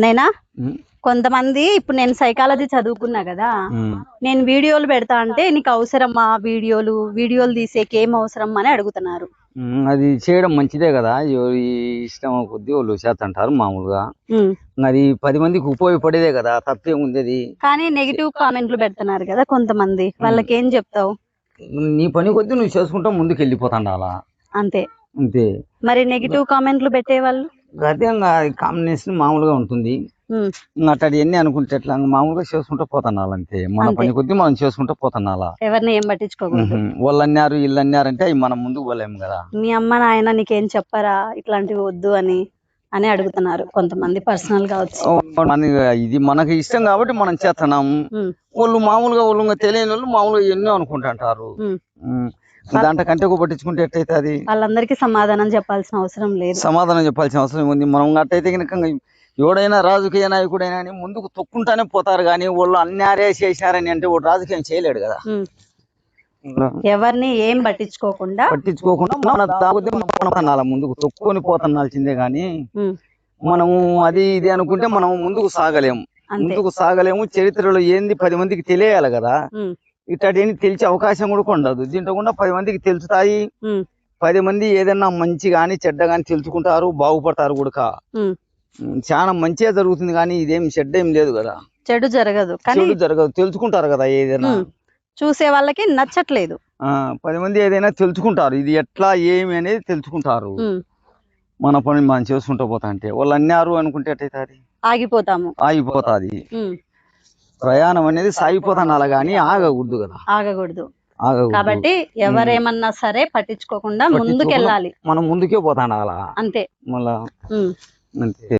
నేనా కొంతమంది ఇప్పుడు నేను సైకాలజీ చదువుకున్నా కదా, నేను వీడియోలు పెడతా అంటే నీకు అవసరమా వీడియోలు తీసేకి ఏం అవసరం అని అడుగుతున్నారు. అది చేయడం మంచిదే కదా, ఎవరి ఇష్టం కొద్దీ వాళ్ళు చేస్తుంటారు మామూలుగా. అది 10 మందికి ఉపయోగపడేదే కదా, తప్పేముంది అది. కానీ నెగిటివ్ కామెంట్లు పెడుతున్నారు కదా కొంతమంది, వాళ్ళకి ఏం చెప్తావు? నీ పని కొద్దీ నువ్వు చేసుకుంటా ముందుకు వెళ్ళిపోతాండాలా, అంతే అంతే. మరి నెగిటివ్ కామెంట్లు పెట్టేవాళ్ళు అదే కాంబినేషన్ మామూలుగా ఉంటుంది. అట్లా ఎన్ని అనుకుంటే ఎట్లా మామూలుగా చేసుకుంటూ పోతున్నాను అంతే. మన పని కొద్దీ మనం చేసుకుంటూ పోతున్నాలా, ఎవరిని ఏం పట్టించుకోకూడదు. వాళ్ళు అన్నారు వీళ్ళు అన్నారంటే అవి మనం ముందుకు పోలేము కదా. మీ అమ్మ నాయన నీకేం చెప్పరా ఇట్లాంటివి వద్దు అని అడుగుతున్నారు కొంతమంది, పర్సనల్ గా వచ్చి. ఇది మనకి ఇష్టం కాబట్టి మనం చేస్తున్నాము. వాళ్ళు మామూలుగా తెలియని వాళ్ళు మామూలుగా ఎన్నో అనుకుంటుంటారు. దాంట్లో కంటే పట్టించుకుంటే ఎట్టయితే అది వాళ్ళందరికీ సమాధానం చెప్పాల్సిన అవసరం లేదు. సమాధానం చెప్పాల్సిన అవసరం ఉంది. మనం అట్టయితే కనుక ఎవడైనా రాజకీయ నాయకుడైనా ముందుకు తొక్కుంటానే పోతారు, కానీ వాళ్ళు అన్యారే చేసినారని అంటే వాడు రాజకీయం చేయలేడు కదా. ఎవరిని ఏం పట్టించుకోకుండా మన ముందుకు తొక్కుని పోతున్నాల్సిందే గాని మనము అది ఇది అనుకుంటే మనం ముందుకు సాగలేము. చరిత్రలో ఏంది 10 మందికి తెలియాలి కదా. ఇట్లాంటి తెలిసే అవకాశం కూడా ఉండదు. దీంట్లో కూడా 10 మందికి తెలుస్తాయి. 10 మంది ఏదైనా మంచి గాని చెడ్డ గాని తెలుసుకుంటారు, బాగుపడతారు కూడా. చాలా మంచిగా జరుగుతుంది, కానీ ఇదేం చెడ్డ ఏం లేదు కదా. చెడు జరగదు, తెలుసుకుంటారు కదా. ఏదైనా చూసే వాళ్ళకి నచ్చట్లేదు. 10 మంది ఏదైనా తెలుసుకుంటారు, ఇది ఎట్లా ఏమి అనేది తెలుసుకుంటారు. మన పని మనం చేసుకుంటూ పోతా అంటే వాళ్ళు అన్నారు అనుకుంటే ఎట్టయితే అది ఆగిపోతాది. ప్రయాణం అనేది సాగిపోతాను, అలా గానీ ఆగకూడదు కదా. ఆగకూడదు కాబట్టి ఎవరేమన్నా సరే పట్టించుకోకుండా ముందుకెళ్ళాలి. మనం ముందుకే పోతాను అలా అంతే. మళ్ళా అంతే.